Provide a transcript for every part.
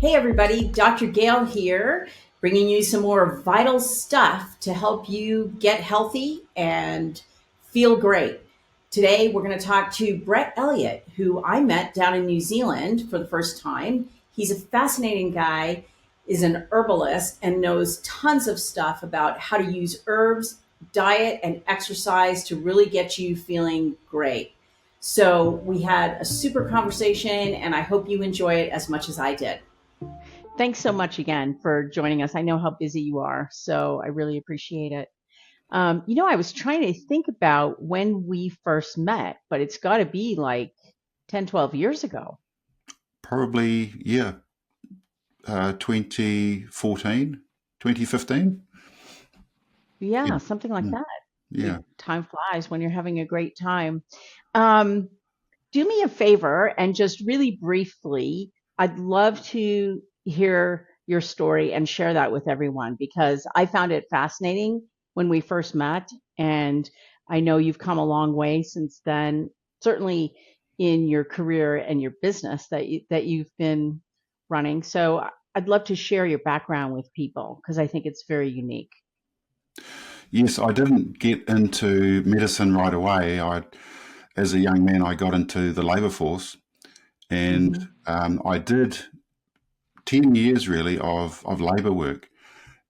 Hey everybody, Dr. Gail here, bringing you some more vital stuff to help you get healthy and feel great. Today we're going to talk to Brett Elliott, who I met down in New Zealand for the first time. He's a fascinating guy, is an herbalist, and knows tons of stuff about how to use herbs, diet, and exercise to really get you feeling great. So we had a super conversation, and I hope you enjoy it as much as I did. Thanks so much again for joining us. I know how busy you are, so I really appreciate it. I was trying to think about when we first met, but it's got to be like 10, 12 years ago. Probably, yeah, 2014, 2015. Yeah, Yeah, something like mm, that. yeah. Time flies when you're having a great time. Um, do me a favor and just really briefly, I'd love to hear your story and share that with everyone because I found it fascinating when we first met. And I know you've come a long way since then, certainly in your career and your business that you've been running. So I'd love to share your background with people because I think it's very unique. Yes, I didn't get into medicine right away. As a young man, I got into the labour force, and Hmm. I did 10 years really of labour work.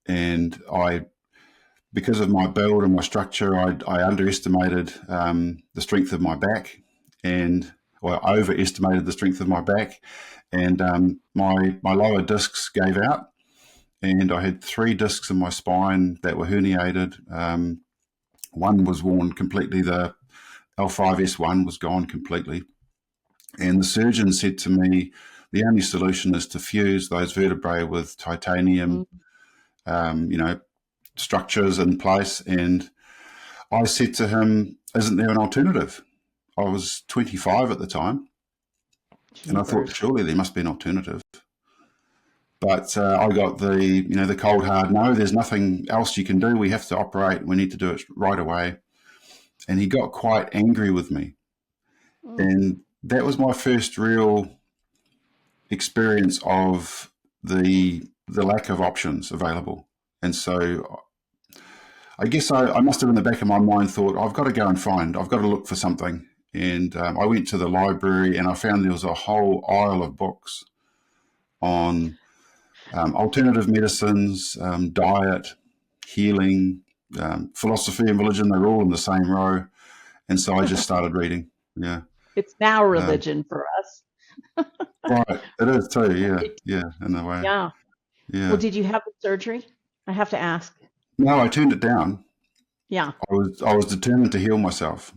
And because of my build and my structure, I underestimated the strength of my back, and or overestimated the strength of my back, and my lower discs gave out, and I had three discs in my spine that were herniated. One was worn completely. The L5S1 was gone completely. And the surgeon said to me, the only solution is to fuse those vertebrae with titanium, you know, structures in place. And I said to him, isn't there an alternative? I was 25 at the time, and I thought, Jeepers. surely there must be an alternative. But I got the cold hard no. There's nothing else you can do. We have to operate. We need to do it right away. And he got quite angry with me, Mm. and that was my first real experience of the lack of options available. And so I guess I must have in the back of my mind thought, I've got to look for something. And I went to the library and I found there was a whole aisle of books on alternative medicines, diet, healing, philosophy and religion. They were all in the same row. And so I just started reading. Yeah. It's now Um, religion for us. right. It is too. Yeah. Did- Yeah. In a way. yeah. Well, Yeah. did you have the surgery? I have to ask. No, I turned it down. Yeah. I was determined to heal myself.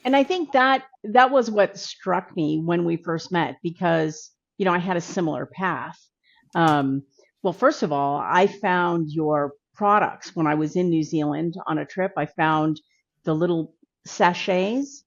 And I think that was what struck me when we first met because, I had a similar path. Um, well, first of all, I found your products when I was in New Zealand on a trip. I found the little sachets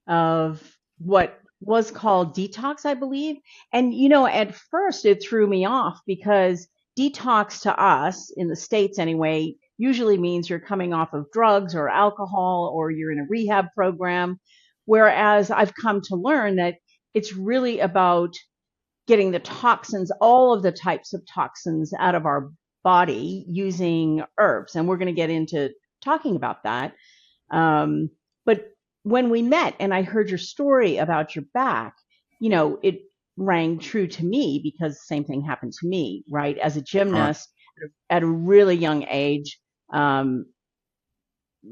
of what was called Detox, I believe. And, at first it threw me off because detox to us in the States anyway usually means you're coming off of drugs or alcohol or you're in a rehab program. Whereas I've come to learn that it's really about getting the toxins, all of the types of toxins out of our body using herbs. And we're going to get into talking about that. But when we met and I heard your story about your back, it rang true to me because the same thing happened to me, right? As a Right. gymnast at a really young age, um,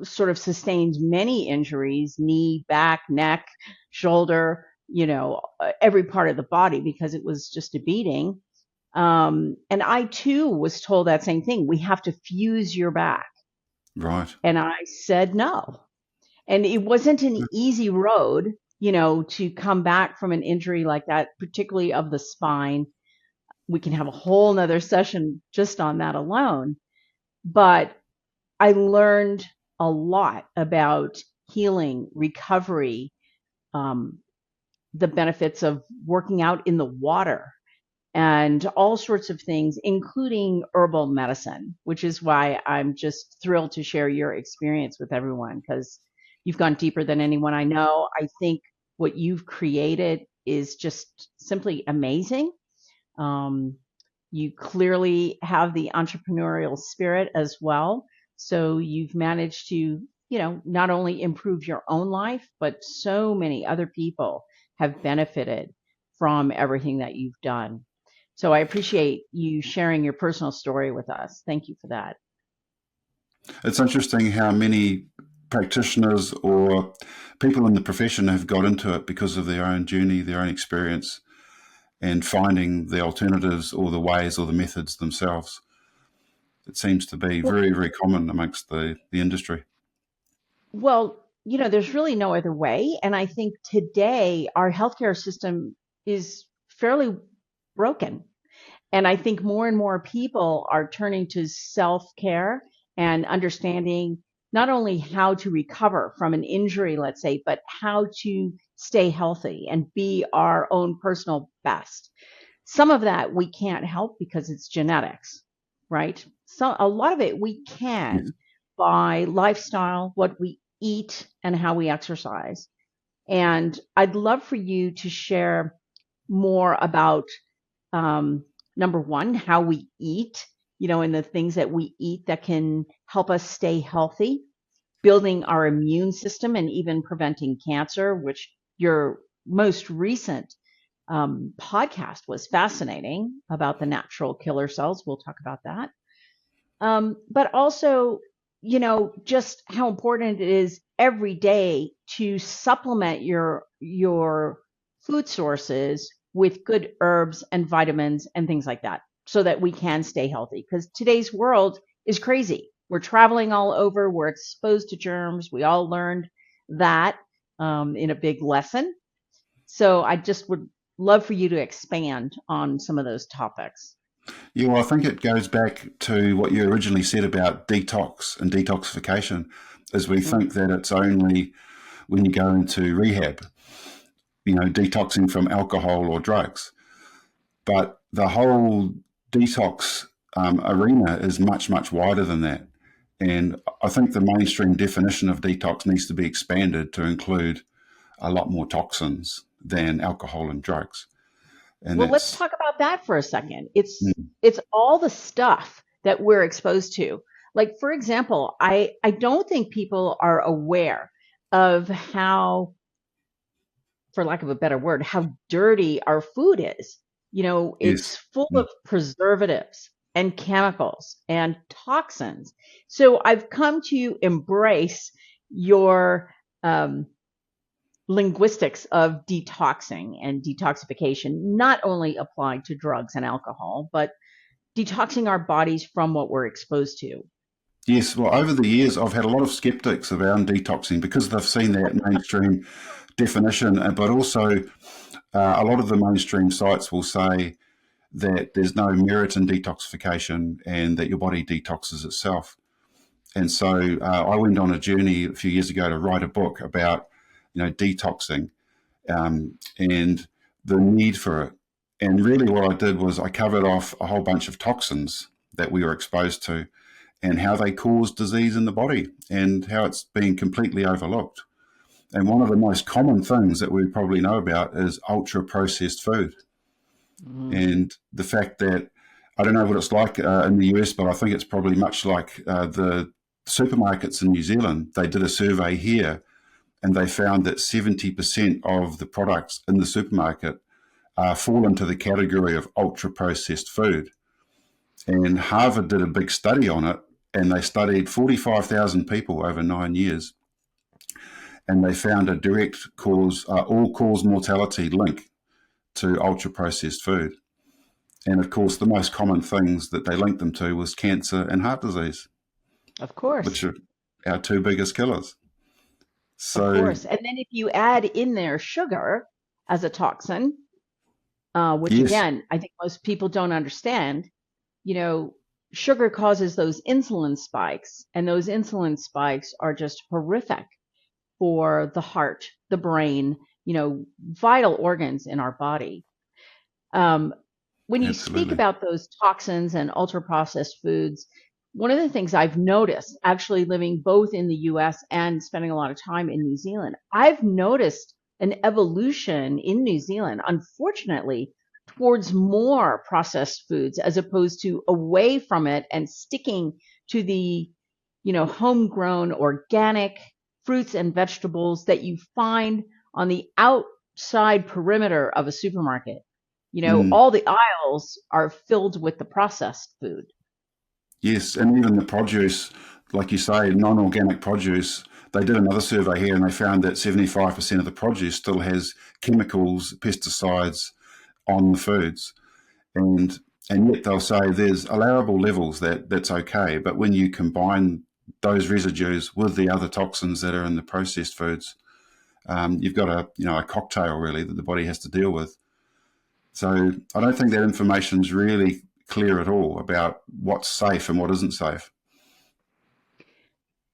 sort of sustained many injuries, knee, back, neck, shoulder, every part of the body because it was just a beating. And I too was told that same thing. We have to fuse your back. Right. And I said no. And it wasn't an easy road, to come back from an injury like that, particularly of the spine. We can have a whole nother session just on that alone. But I learned a lot about healing, recovery, um, the benefits of working out in the water, and all sorts of things, including herbal medicine, which is why I'm just thrilled to share your experience with everyone because you've gone deeper than anyone I know. I think what you've created is just simply amazing. You clearly have the entrepreneurial spirit as well. So you've managed to, not only improve your own life, but so many other people have benefited from everything that you've done. So I appreciate you sharing your personal story with us. Thank you for that. It's interesting how many practitioners or people in the profession have got into it because of their own journey, their own experience, and finding the alternatives or the ways or the methods themselves. It seems to be very, very common amongst the industry. Well, there's really no other way. And I think today our healthcare system is fairly broken. And I think more and more people are turning to self-care and understanding not only how to recover from an injury, let's say, but how to stay healthy and be our own personal best. Some of that we can't help because it's genetics, right? So a lot of it we can by lifestyle, what we eat, and how we exercise. And I'd love for you to share more about number one, how we eat, and the things that we eat that can help us stay healthy, building our immune system, and even preventing cancer, which your most recent podcast was fascinating about the natural killer cells. We'll talk about that. But also, just how important it is every day to supplement your food sources with good herbs and vitamins and things like that so that we can stay healthy. Because today's world is crazy. We're traveling all over. We're exposed to germs. We all learned that in a big lesson. So I just would love for you to expand on some of those topics. Yeah, well, I think it goes back to what you originally said about detox and detoxification, as we think that it's only when you go into rehab, detoxing from alcohol or drugs. But the whole detox arena is much, much wider than that. And I think the mainstream definition of detox needs to be expanded to include a lot more toxins than alcohol and drugs. And well, let's talk about that for a second. It's all the stuff that we're exposed to. Like, for example, I don't think people are aware of how, for lack of a better word, how dirty our food is. It's full of preservatives and chemicals and toxins. So I've come to embrace your linguistics of detoxing and detoxification, not only applied to drugs and alcohol, but detoxing our bodies from what we're exposed to. Yes, well, over the years, I've had a lot of skeptics around detoxing because they've seen that mainstream definition, but also a lot of the mainstream sites will say that there's no merit in detoxification and that your body detoxes itself. And so I went on a journey a few years ago to write a book about, detoxing and the need for it. And really what I did was I covered off a whole bunch of toxins that we were exposed to and how they cause disease in the body and how it's been completely overlooked. And one of the most common things that we probably know about is ultra-processed food. And the fact that, I don't know what it's like in the US, but I think it's probably much like the supermarkets in New Zealand. They did a survey here and they found that 70% of the products in the supermarket fall into the category of ultra-processed food. And Harvard did a big study on it, and they studied 45,000 people over 9 years. And they found a direct all-cause mortality link to ultra-processed food. And of course, the most common things that they linked them to was cancer and heart disease. Of course. Which are our two biggest killers. So, of course. And then if you add in there sugar as a toxin, which again, I think most people don't understand, sugar causes those insulin spikes, and those insulin spikes are just horrific for the heart, the brain, vital organs in our body. When you speak about those toxins and ultra processed foods, one of the things I've noticed, actually living both in the US and spending a lot of time in New Zealand, I've noticed an evolution in New Zealand. Unfortunately, towards more processed foods as opposed to away from it and sticking to the, homegrown organic fruits and vegetables that you find on the outside perimeter of a supermarket. Mm. All the aisles are filled with the processed food. Yes, and even the produce, like you say, non-organic produce. They did another survey here, and they found that 75% of the produce still has chemicals, pesticides on the foods, and and yet they'll say there's allowable levels that's okay, but when you combine those residues with the other toxins that are in the processed foods, you've got a cocktail really that the body has to deal with. So I don't think that information's really clear at all about what's safe and what isn't safe.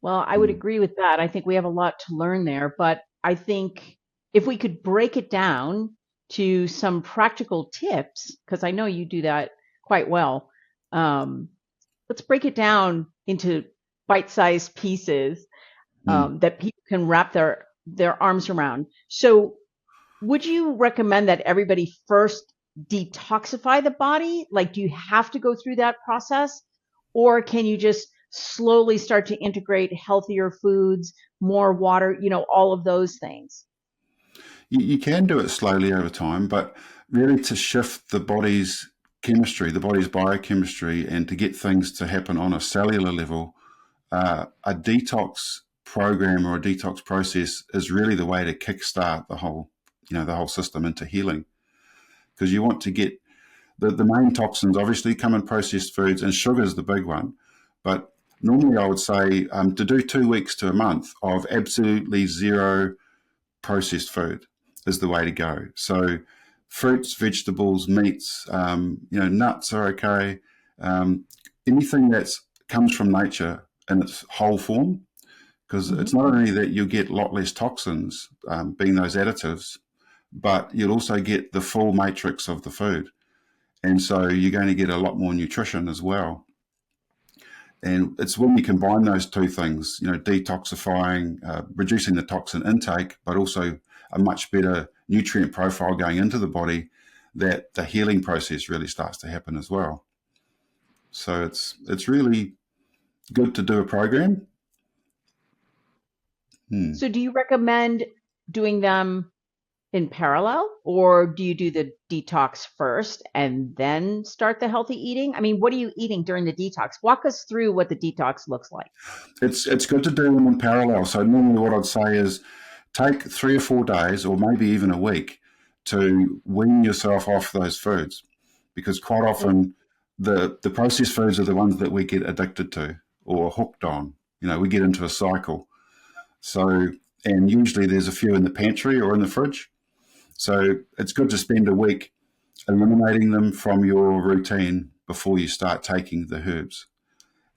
Well, I would Mm. agree with that. I think we have a lot to learn there, but I think if we could break it down to some practical tips, because I know you do that quite well, um, let's break it down into bite-sized pieces Mm. that people can wrap their arms around. So, would you recommend that everybody first detoxify the body? Like, do you have to go through that process? Or can you just slowly start to integrate healthier foods, more water, all of those things? You can do it slowly over time, but really to shift the body's chemistry, the body's biochemistry, and to get things to happen on a cellular level, a detox program or a detox process is really the way to kickstart the whole system into healing. Because you want to get the main toxins obviously come in processed foods, and sugar is the big one. But normally I would say to do 2 weeks to a month of absolutely zero processed food is the way to go. So fruits, vegetables, meats, nuts are okay. Anything that comes from nature in its whole form, because Hmm. it's not only that you'll get a lot less toxins, being those additives, but you'll also get the full matrix of the food. And so you're going to get a lot more nutrition as well. And it's when you combine those two things, detoxifying, reducing the toxin intake, but also a much better nutrient profile going into the body, that the healing process really starts to happen as well. So it's really good to do a program. Hmm. So, do you recommend doing them in parallel, or do you do the detox first and then start the healthy eating? I mean, what are you eating during the detox? Walk us through what the detox looks like. It's good to do them in parallel. So normally what I'd say is take 3 or 4 days, or maybe even a week, to wean yourself off those foods, because quite often the processed foods are the ones that we get addicted to or hooked on. We get into a cycle. So, and usually there's a few in the pantry or in the fridge. So it's good to spend a week eliminating them from your routine before you start taking the herbs.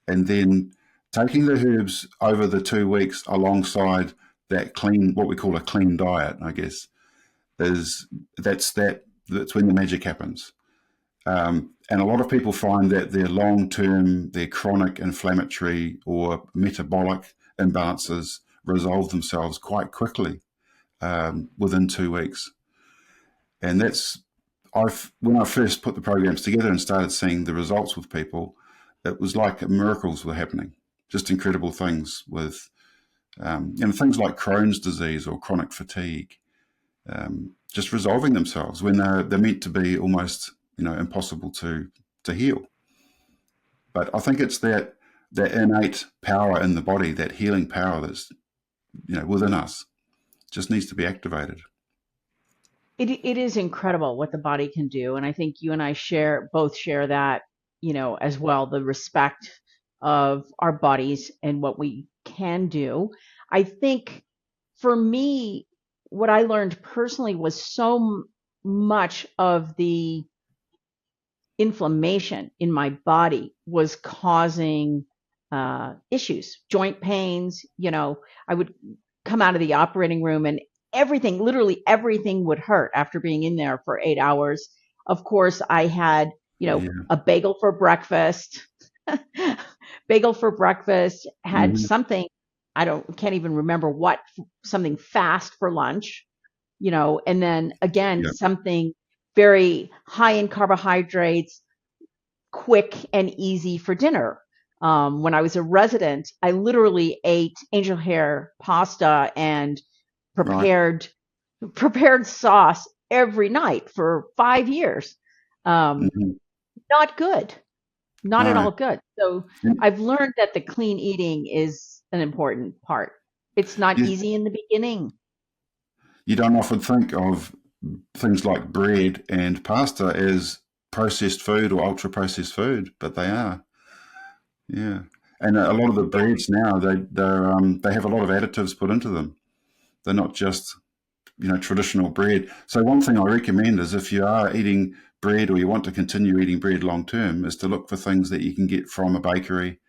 And then taking the herbs over the 2 weeks alongside that clean, what we call a clean diet, I guess, is that's when the magic happens. And a lot of people find that their long-term, their chronic inflammatory or metabolic imbalances resolve themselves quite quickly, within 2 weeks. And when I first put the programs together and started seeing the results with people, it was like miracles were happening. Just incredible things with things like Crohn's disease or chronic fatigue, just resolving themselves when they're meant to be almost impossible to heal. But I think it's that innate power in the body, that healing power that's within us, just needs to be activated. It is incredible what the body can do, and I think you and I both share that, as well, the respect of our bodies and what we can do. I think for me, what I learned personally was much of the inflammation in my body was causing issues, joint pains. I would come out of the operating room and everything, literally everything would hurt after being in there for 8 hours. Of course, I had, Yeah. a bagel for breakfast, had Hmm. something, can't even remember something fast for lunch, and then again, Yeah. something very high in carbohydrates, quick and easy for dinner. When I was a resident, I literally ate angel hair pasta and Right. prepared sauce every night for 5 years. Hmm. Not good, not at No. all good. So And I've learned that the clean eating is an important part. It's not you, easy in the beginning. you don't often think of things like bread and pasta as processed food or ultra processed food, but they are. Yeah. And a lot of the Yeah. breads now, they have a lot of additives put into them. They're not just, traditional bread. So one thing I recommend is, if you are eating bread or you want to continue eating bread long term, is to look for things that you can get from a bakery,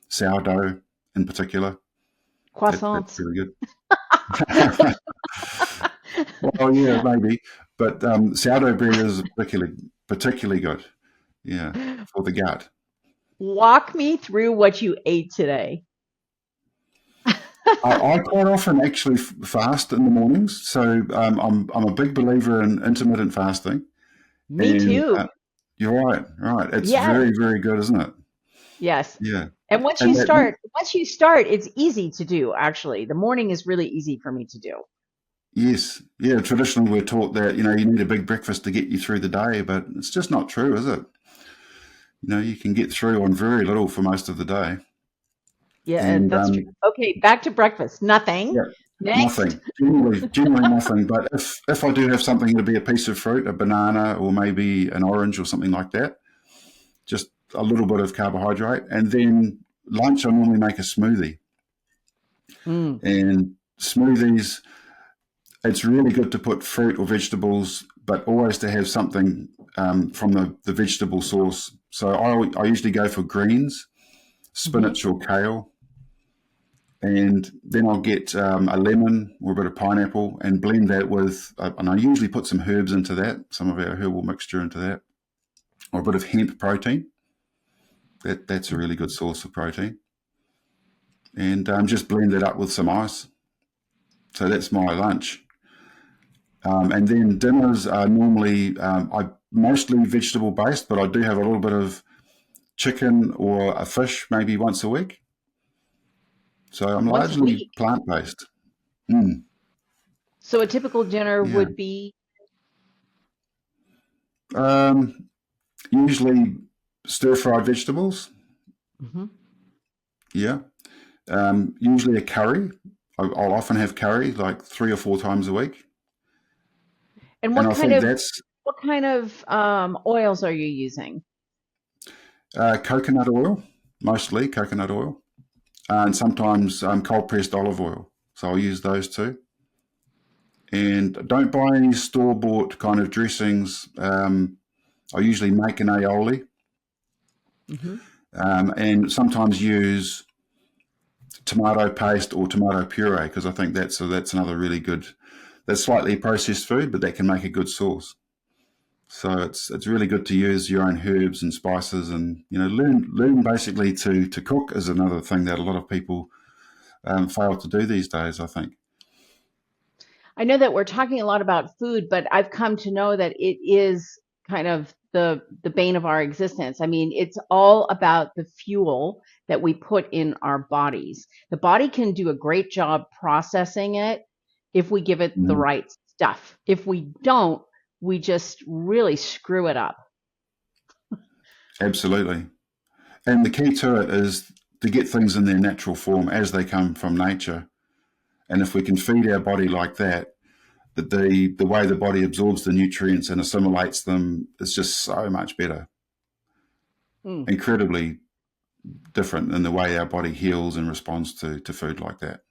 sourdough in particular. That's Croissants. really good. Well, yeah, maybe, but sourdough bread is particularly good. Yeah, for the gut. Walk me through what you ate today. I quite often actually fast in the mornings, so I'm a big believer in intermittent fasting, Me and too. you're right, right. It's Yes. very, very good, isn't it? Yes. Yeah, And and once you start, it's easy to do, actually. The morning is really easy for me to do. yes, yeah. Traditionally, we're taught that you need a big breakfast to get you through the day, but it's just not true, is it? You can get through on very little for most of the day, Yeah, and that's true. Okay, back to breakfast. Nothing. yeah, Next. nothing. Generally nothing. But if I do have something, to be a piece of fruit, a banana, or maybe an orange or something like that, just a little bit of carbohydrate, and then lunch I normally make a smoothie. Mm. And smoothies, it's really good to put fruit or vegetables, but always to have something from the vegetable source. So I usually go for greens, Hmm. spinach or kale, and then I'll get a lemon or a bit of pineapple and blend that with, and I usually put some herbs into that, some of our herbal mixture into that, or a bit of hemp protein. That's a really good source of protein, and just blend that up with some ice. So that's my lunch. And then dinners are normally, I mostly vegetable based, but I do have a little bit of chicken or a fish maybe once a week. So I'm Once a largely week. plant based. Mm, So a typical dinner yeah. would be, Um, Usually stir fried vegetables. mhm. Yeah. Usually a curry. I'll often have curry like 3 or 4 times a week. And And I think that's what kind of oils are you using? coconut oil, mostly coconut oil, and sometimes cold pressed olive oil. So I'll use those too. And don't buy any store bought kind of dressings. I usually make an aioli, Hmm. and sometimes use tomato paste or tomato puree, because I think that's another really good. That's slightly processed food, but that can make a good sauce. So it's really good to use your own herbs and spices, and learn basically to cook is another thing that a lot of people fail to do these days, I think. I know that we're talking a lot about food, but I've come to know that it is kind of the bane of our existence. I mean, it's all about the fuel that we put in our bodies. The body can do a great job processing it if we give it the Mhm. right stuff. If we don't, we just really screw it up. Absolutely. And the key to it is to get things in their natural form as they come from nature. And if we can feed our body like that, that the way the body absorbs the nutrients and assimilates them is just so much better. Mm. Incredibly different in the way our body heals and responds to food like that.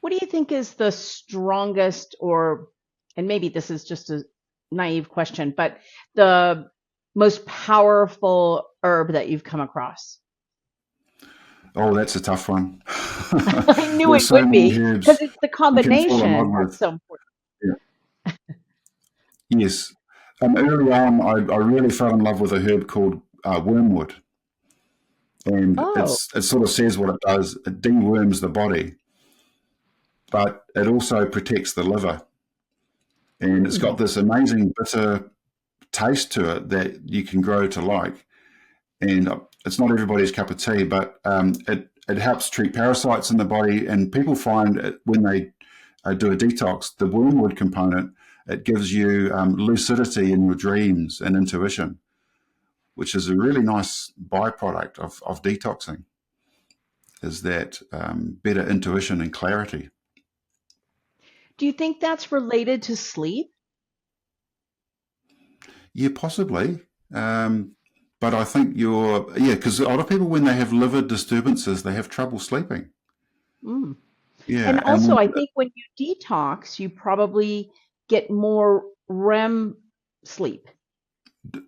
What do you think is the strongest, or, and maybe this is just a naive question, but the most powerful herb that you've come across? Oh, that's a tough one. I knew There's it so would many be because herbs it's the you can fall in love combination that's with. so important. Yeah. Yes. Early on, I really fell in love with a herb called wormwood. And Oh, it sort of says what it does. It deworms the body, but it also protects the liver. And it's got this amazing bitter taste to it that you can grow to like. And it's not everybody's cup of tea, but it helps treat parasites in the body. And people find it when they do a detox, the wormwood component, it gives you lucidity in your dreams and intuition, which is a really nice byproduct of detoxing, is that better intuition and clarity. Do you think that's related to sleep? Yeah, possibly. But I think because a lot of people, when they have liver disturbances, they have trouble sleeping. Mm. Yeah, And also, I think when you detox, you probably get more REM sleep.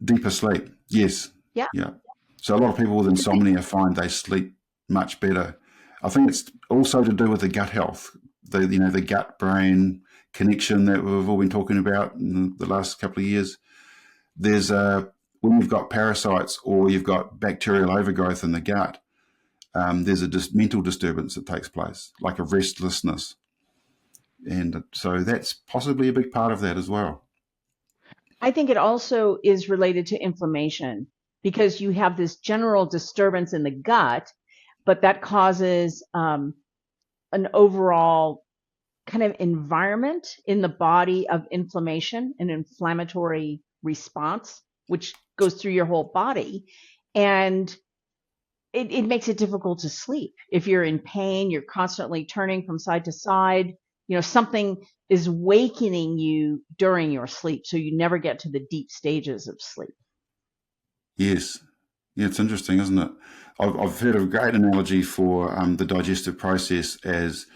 Deeper sleep. Yes. Yeah. Yeah. So a lot of people with insomnia find they sleep much better. I think it's also to do with the gut health, the gut brain connection that we've all been talking about in the last couple of years. There's when you've got parasites or you've got bacterial overgrowth in the gut, there's a mental disturbance that takes place, like a restlessness. And so that's possibly a big part of that as well. I think it also is related to inflammation because you have this general disturbance in the gut, but that causes an overall kind of environment in the body of inflammation, an inflammatory response, which goes through your whole body. And it makes it difficult to sleep. If you're in pain, you're constantly turning from side to side, something is wakening you during your sleep. So you never get to the deep stages of sleep. Yes. Yeah, it's interesting, isn't it? I've heard of a great analogy for the digestive process as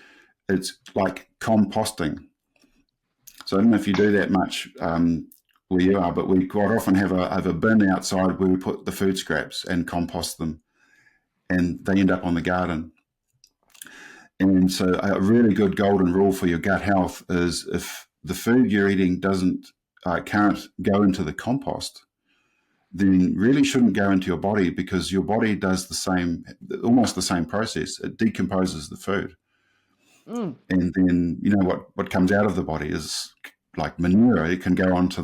it's like composting. So I don't know if you do that much where you are, but we quite often have a bin outside where we put the food scraps and compost them, and they end up on the garden. And so a really good golden rule for your gut health is if the food you're eating can't go into the compost, then really shouldn't go into your body, because your body does almost the same process. It decomposes the food. Mm. And then, what comes out of the body is like manure. It can go onto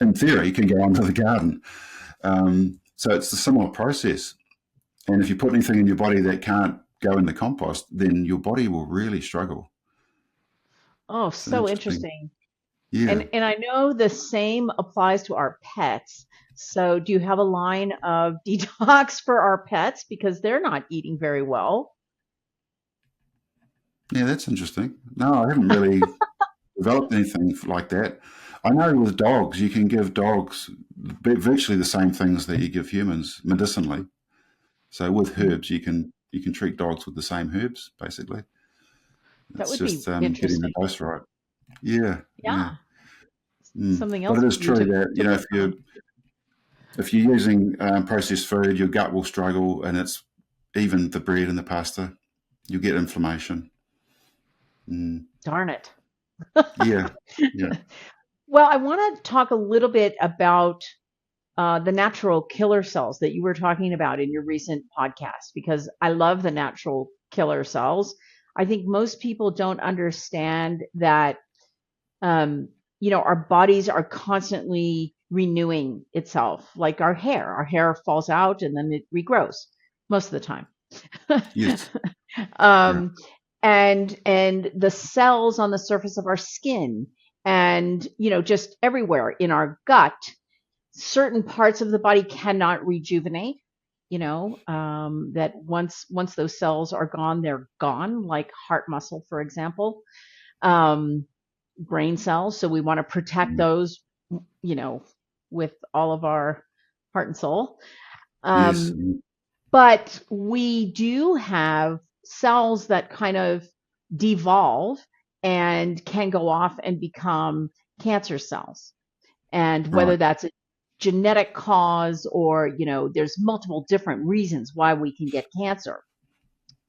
in theory, it can go onto the garden. So it's a similar process. And if you put anything in your body that can't go in the compost, then your body will really struggle. Oh, so interesting. Yeah. And I know the same applies to our pets. So do you have a line of detox for our pets because they're not eating very well? Yeah, that's interesting. No, I haven't really developed anything like that. I know with dogs, you can give dogs virtually the same things that you give humans medicinally. So with herbs, you can treat dogs with the same herbs, basically. That It's would be just getting interesting. the dose right. Yeah. Yeah. Something But else it is for you true to that if you're using processed food, your gut will struggle, and it's even the bread and the pasta, you'll get inflammation. Darn it. Yeah. Well, I want to talk a little bit about the natural killer cells that you were talking about in your recent podcast, because I love the natural killer cells. I think most people don't understand that, our bodies are constantly renewing itself, like our hair. Our hair falls out and then it regrows most of the time. Yes. And the cells on the surface of our skin and, just everywhere in our gut, certain parts of the body cannot rejuvenate, that once those cells are gone, they're gone, like heart muscle, for example, brain cells. So we want to protect those, with all of our heart and soul. Yes. But we do have cells that kind of devolve and can go off and become cancer cells. And whether that's a genetic cause or, there's multiple different reasons why we can get cancer.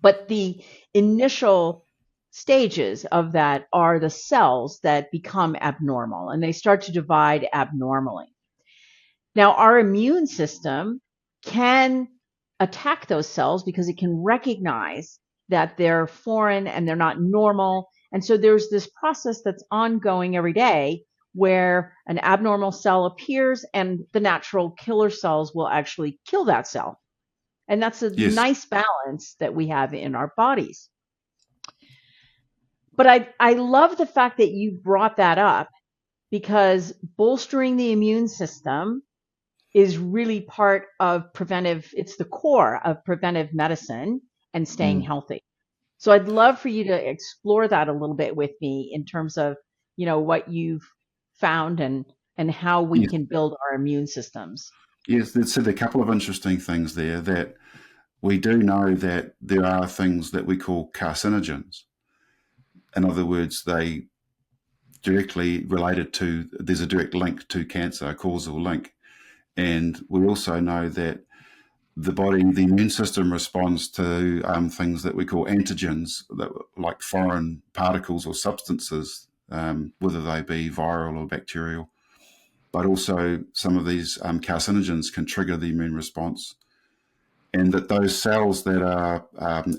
But the initial stages of that are the cells that become abnormal, and they start to divide abnormally. Now, our immune system can attack those cells because it can recognize that they're foreign and they're not normal. And so there's this process that's ongoing every day where an abnormal cell appears and the natural killer cells will actually kill that cell. And that's a Yes. nice balance that we have in our bodies. But I love the fact that you brought that up, because bolstering the immune system is really part of preventive, it's the core of preventive medicine and staying healthy. So I'd love for you to explore that a little bit with me in terms of, what you've found and how we Yes. can build our immune systems. Yes, there's a couple of interesting things there, that we do know that there are things that we call carcinogens. In other words, they directly related to, there's a direct link to cancer, a causal link. And we also know that the immune system responds to things that we call antigens, that like foreign particles or substances, whether they be viral or bacterial. But also some of these carcinogens can trigger the immune response, and that those cells that are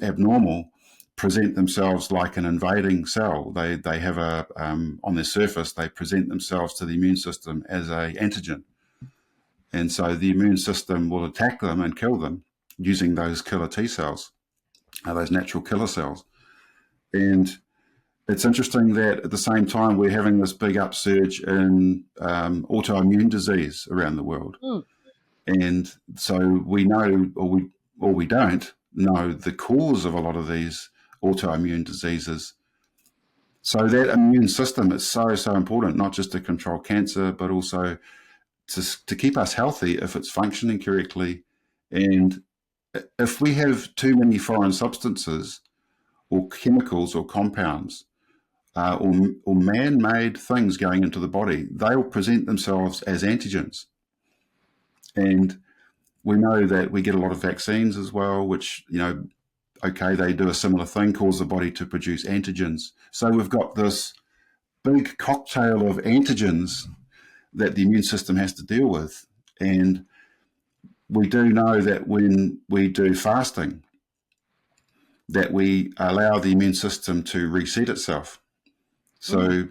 abnormal present themselves like an invading cell. They have on their surface, they present themselves to the immune system as a antigen. And so the immune system will attack them and kill them using those killer T cells, those natural killer cells. And it's interesting that at the same time, we're having this big upsurge in autoimmune disease around the world. And so we know, or we don't know, the cause of a lot of these autoimmune diseases. So that immune system is so important, not just to control cancer, but also to keep us healthy if it's functioning correctly. And if we have too many foreign substances or chemicals or compounds or man-made things going into the body, they'll present themselves as antigens. And we know that we get a lot of vaccines as well, which, they do a similar thing, cause the body to produce antigens. So we've got this big cocktail of antigens that the immune system has to deal with. And we do know that when we do fasting, that we allow the immune system to reset itself. So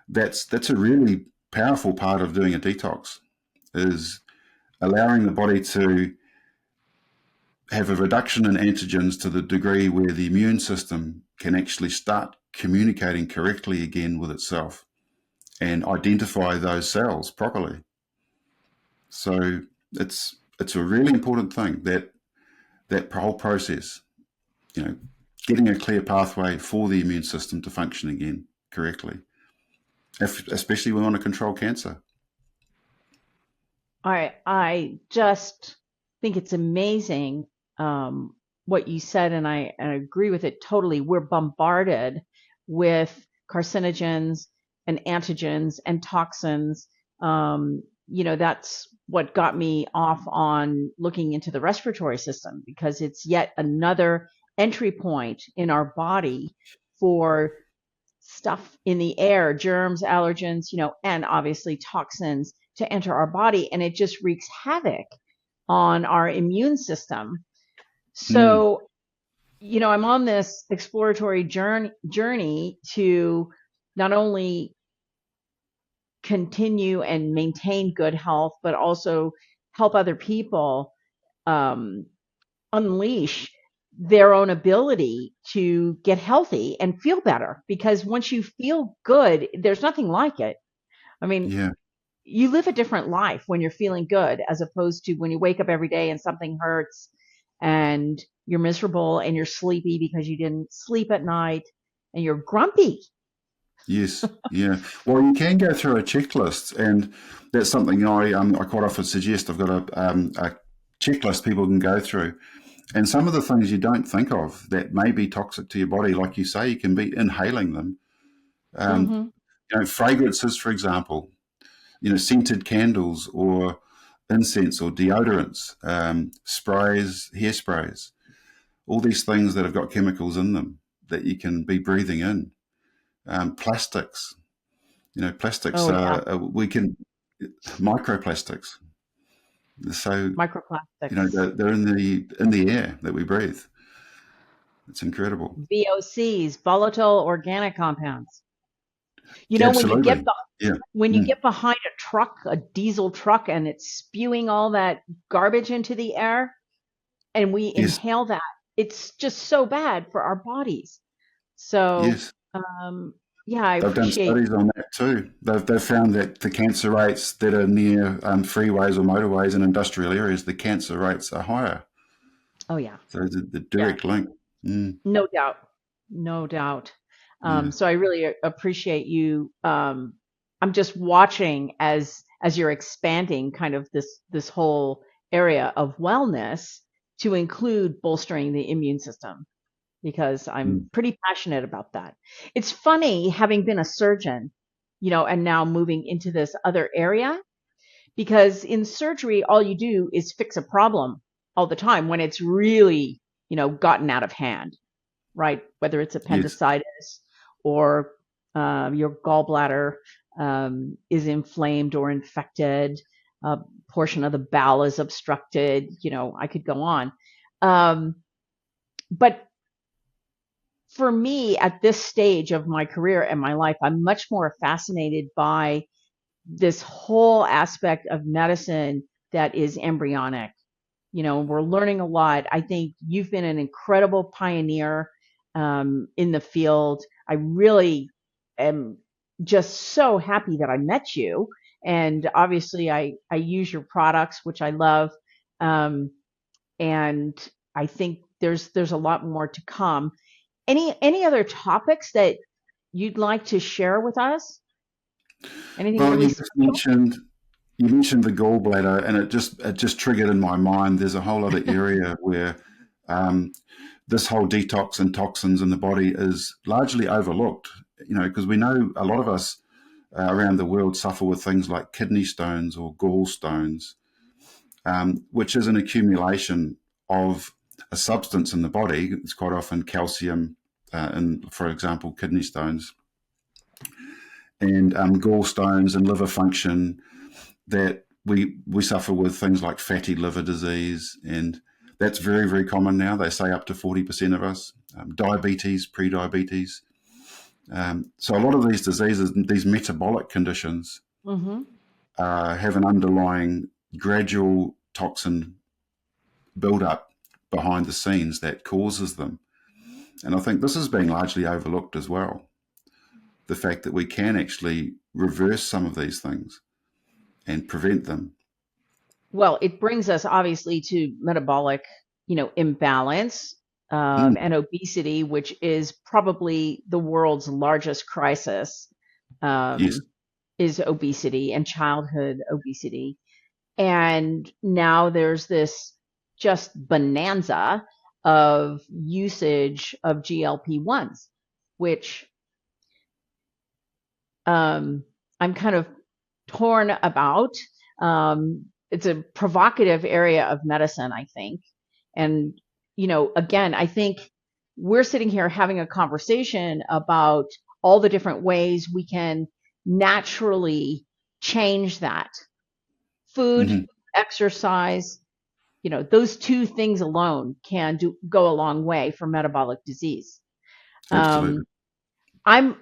that's a really powerful part of doing a detox, is allowing the body to have a reduction in antigens to the degree where the immune system can actually start communicating correctly again with itself and identify those cells properly. So it's a really important thing, that whole process, getting a clear pathway for the immune system to function again correctly, especially when we want to control cancer. I just think it's amazing what you said, and I agree with it totally. We're bombarded with carcinogens and antigens and toxins. That's what got me off on looking into the respiratory system, because it's yet another entry point in our body for stuff in the air, germs, allergens, and obviously toxins to enter our body, and it just wreaks havoc on our immune system. So, I'm on this exploratory journey to not only continue and maintain good health, but also help other people unleash their own ability to get healthy and feel better. Because once you feel good, there's nothing like it. I mean, you live a different life when you're feeling good, as opposed to when you wake up every day and something hurts and you're miserable and you're sleepy because you didn't sleep at night and you're grumpy. Yes, yeah. Well, you can go through a checklist, and that's something I quite often suggest. I've got a checklist people can go through, and some of the things you don't think of that may be toxic to your body, like you say, you can be inhaling them. Fragrances, for example, scented candles or incense or deodorants, sprays, hairsprays, all these things that have got chemicals in them that you can be breathing in. Plastics, plastics, we can, microplastics. So, Microplastics. they're in the air that we breathe. It's incredible. VOCs, volatile organic compounds. You know, Absolutely. Yeah. when you Mm. get behind a truck, a diesel truck, and it's spewing all that garbage into the air, and we Yes. inhale that, it's just so bad for our bodies. So, Yes. yeah, I They've done appreciate. studies on that too. They've found that the cancer rates that are near freeways or motorways in industrial areas, the cancer rates are higher. Oh yeah, So the yeah, direct link. Mm. no doubt, no doubt. Yeah. So I really appreciate you. I'm just watching as you're expanding kind of this whole area of wellness to include bolstering the immune system, because I'm Mm. pretty passionate about that. It's funny having been a surgeon, and now moving into this other area, because in surgery, all you do is fix a problem all the time when it's really, gotten out of hand, right? Whether it's Yes. appendicitis or your gallbladder is inflamed or infected, a portion of the bowel is obstructed, I could go on. But for me, at this stage of my career and my life, I'm much more fascinated by this whole aspect of medicine that is embryonic. We're learning a lot. I think you've been an incredible pioneer in the field. I really am just so happy that I met you. And obviously, I use your products, which I love. Um, and I think there's a lot more to come. Any other topics that you'd like to share with us? Anything Well, really special? you mentioned the gallbladder, and it just triggered in my mind. There's a whole other area where um, this whole detox and toxins in the body is largely overlooked. Because we know a lot of us around the world suffer with things like kidney stones or gallstones, which is an accumulation of a substance in the body. It's quite often calcium, in, for example, kidney stones, and gallstones and liver function that we suffer with things like fatty liver disease, and that's very, very common now. They say up to 40% of us, diabetes, pre-diabetes. So a lot of these diseases, these metabolic conditions, Mm-hmm. have an underlying gradual toxin build-up behind the scenes that causes them. And I think this is being largely overlooked as well. The fact that we can actually reverse some of these things and prevent them. Well, it brings us obviously to metabolic, imbalance, Mm, and obesity, which is probably the world's largest crisis, yes, um, is obesity and childhood obesity. And now there's this just bonanza of usage of GLP-1s, which I'm kind of torn about. It's a provocative area of medicine, I think. And, again, I think we're sitting here having a conversation about all the different ways we can naturally change that. Food, hmm, exercise, those two things alone can go a long way for metabolic disease. absolutely. Um, I'm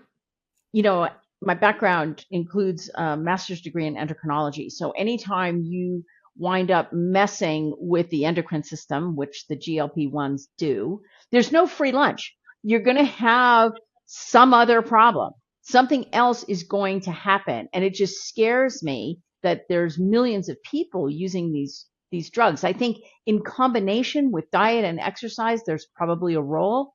you know, my background includes a master's degree in endocrinology. So anytime you wind up messing with the endocrine system, which the GLP-1s do, there's no free lunch. You're going to have some other problem. Something else is going to happen. And it just scares me that there's millions of people using these drugs. I think in combination with diet and exercise, there's probably a role,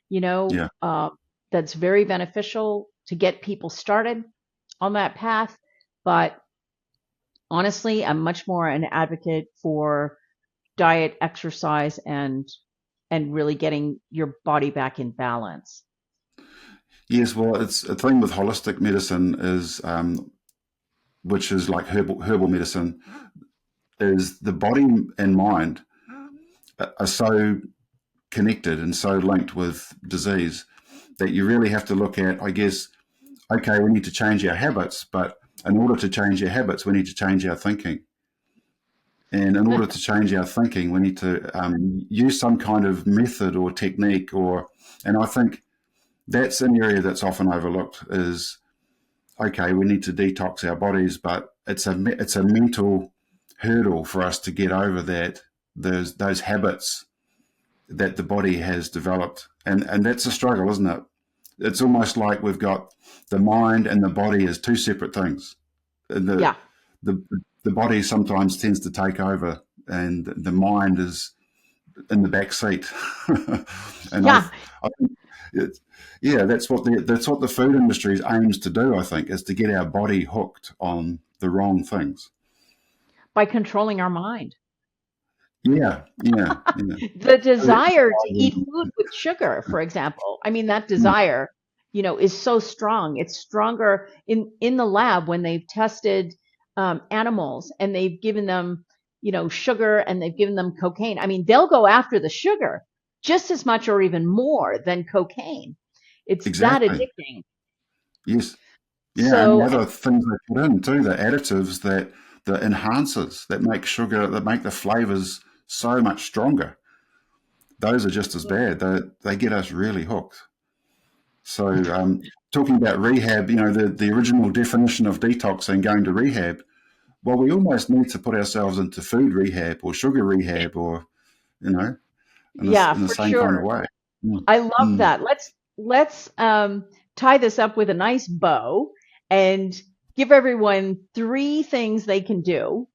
you know, Yeah. uh, that's very beneficial to get people started on that path. But honestly, I'm much more an advocate for diet, exercise, and really getting your body back in balance. Yes. Well, it's a thing with holistic medicine is, which is like herbal medicine, is the body and mind are so connected and so linked with disease that you really have to look at, I guess, okay, we need to change our habits, but in order to change our habits, we need to change our thinking. And in order to change our thinking, we need to use some kind of method or technique, and I think that's an area that's often overlooked is, okay, we need to detox our bodies, but it's a mental hurdle for us to get over those habits that the body has developed. And that's a struggle, isn't it? It's almost like we've got the mind and the body as two separate things. Yeah. The body sometimes tends to take over, and the mind is in the back seat. And Yeah. I think that's what the food industry aims to do. I think is to get our body hooked on the wrong things By controlling our mind. Yeah. The desire to eat food with sugar, for example. I mean, that desire, is so strong. It's stronger in the lab when they've tested animals and they've given them, sugar and they've given them cocaine. I mean, they'll go after the sugar just as much or even more than cocaine. It's that Exactly. addicting. Yes. Yeah, and the So, other things they put in too, the additives the enhancers that make the flavors so much stronger. Those are just as bad. They get us really hooked. So, talking about rehab, the original definition of detoxing, going to rehab, well, we almost need to put ourselves into food rehab or sugar rehab or, yeah, in the for same kind of sure. way. Mm, I love mm. that. Let's tie this up with a nice bow and give everyone 3 things they can do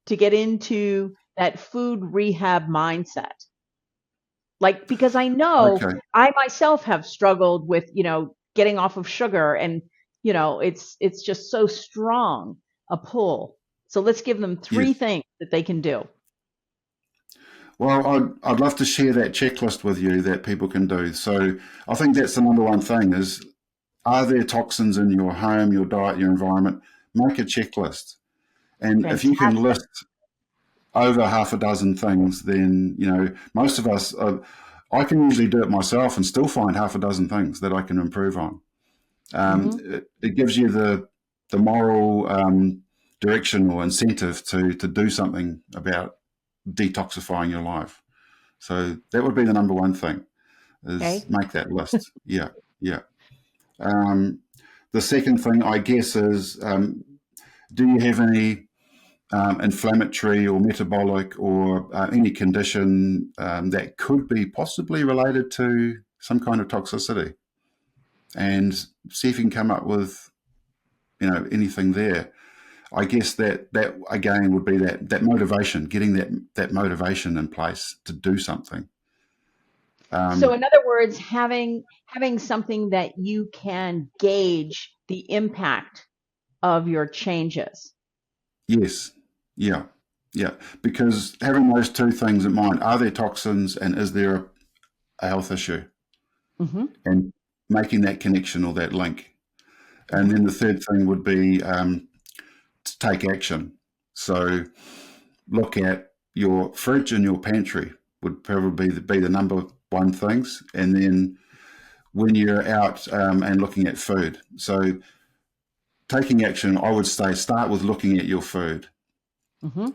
to get into that food rehab mindset. Like, because I know Okay. I myself have struggled with, getting off of sugar and, it's just so strong a pull. So let's give them three Yes. things that they can do. Well, I'd love to share that checklist with you that people can do. So I think that's the number one thing is, are there toxins in your home, your diet, your environment? Make a checklist. And if you can Fantastic. list over half a dozen things, then, most of us, I can usually do it myself and still find half a dozen things that I can improve on. Hmm. It gives you the moral direction or incentive to do something about detoxifying your life. So that would be the number one thing is Okay. make that list. Yeah, yeah. Um, the second thing, I guess, is do you have any inflammatory or metabolic or any condition that could be possibly related to some kind of toxicity? And see if you can come up with, anything there. I guess that again would be that motivation, getting that motivation in place to do something. So Um, in other words, having something that you can gauge the impact of your changes. yes, yeah, yeah. Because having those two things in mind, are there toxins and is there a health issue? Hmm. And making that connection or that link. And Hmm. then the third thing would be to take action. So look at your fridge and your pantry would probably be the number one things. And then when you're out and looking at food. So taking action, I would say start with looking at your food. Hmm.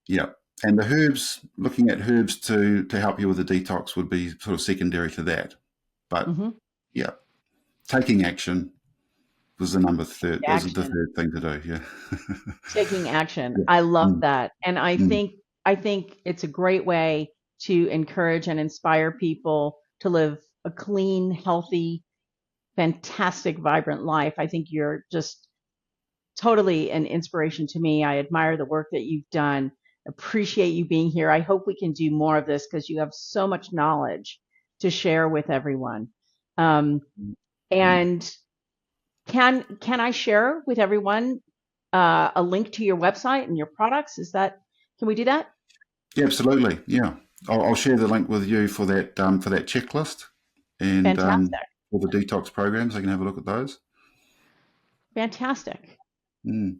Yeah. And the herbs, looking at herbs to help you with the detox would be sort of secondary to that. But Hmm. yeah, taking action was the Action. third thing to do. Yeah. Taking action. Yeah. I love Mm, that. And I mm. think I think it's a great way to encourage and inspire people to live a clean, healthy, fantastic, vibrant life. I think you're just totally an inspiration to me. I admire the work that you've done. Appreciate you being here. I hope we can do more of this because you have so much knowledge to share with everyone. Um, and can I share with everyone a link to your website and your products? Can we do that? Yeah, absolutely. Yeah. I'll share the link with you for that checklist and Fantastic. for the detox programs. I can have a look at those. Fantastic. Mm.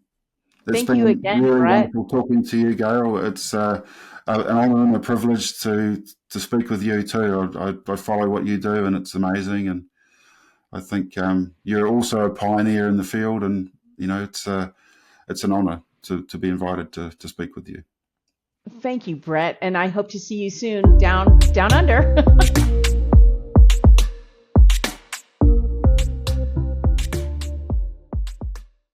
It's Thank you been again, really Brett. wonderful talking to you, Gail. It's an honour and a privilege to speak with you too. I follow what you do, and it's amazing. And I think you're also a pioneer in the field, and it's an honour to be invited to speak with you. Thank you, Brett. And I hope to see you soon down under.